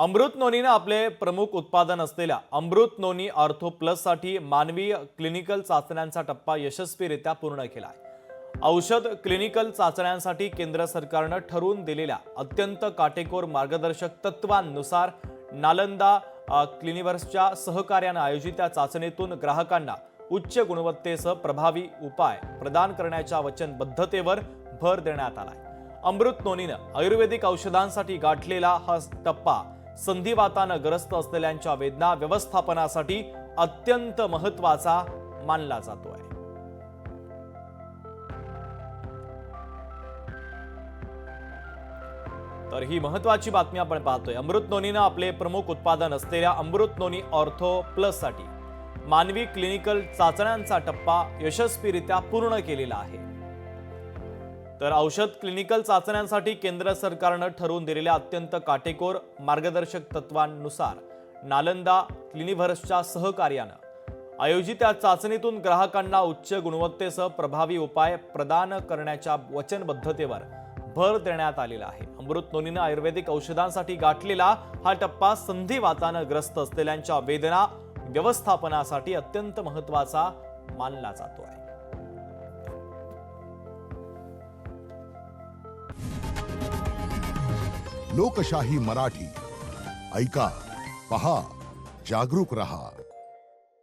अमृत नोनीने आपले प्रमुख उत्पादन असलेल्या अमृत नोनी ऑर्थो प्लस साठी मानवी क्लिनिकल चाचण्यांचा टप्पा यशस्वीरित्या पूर्ण केला आहे। औषध क्लिनिकल चाचण्यांसाठी केंद्र सरकारने ठरवून दिलेल्या अत्यंत काटेकोर मार्गदर्शक तत्वांनुसार नालंदा क्लिनिवर्सच्या सहकार्याने आयोजित या चाचणीतून ग्राहकांना उच्च गुणवत्तेसह प्रभावी उपाय प्रदान करण्याच्या वचनबद्धतेवर भर देण्यात आला आहे। अमृत नोनीने आयुर्वेदिक औषधांसाठी गाठलेला हा टप्पा संधिवाताने ग्रस्त असलेल्यांच्या वेदना व्यवस्थापनासाठी अत्यंत महत्त्वाचा मानला जातो आहे। तर ही महत्त्वाची बातमी आपण पाहतोय। अमृत नोनीने आपले प्रमुख उत्पादन असलेल्या अमृत नोनी ऑर्थो प्लस साठी मानवी क्लिनिकल चाचण्यांचा टप्पा यशस्वीरित्या पूर्ण केलेला आहे। तर औषध क्लिनिकल चाचण्यांसाठी केंद्र सरकारने ठरवून दिलेल्या अत्यंत काटेकोर मार्गदर्शक तत्वांनुसार नालंदा क्लिनिवर्सच्या सहकार्याने आयोजित या चाचणीतून ग्राहकांना उच्च गुणवत्तेसह प्रभावी उपाय प्रदान करण्याच्या वचनबद्धतेवर भर देण्यात आलेला आहे। अमृत नोनीने आयुर्वेदिक औषधांसाठी गाठलेला हा टप्पा संधिवाताने ग्रस्त असलेल्यांच्या वेदना व्यवस्थापनासाठी अत्यंत महत्त्वाचा मानला जातो आहे। लोकशाही मराठी ऐका, पहा, जागरूक रहा।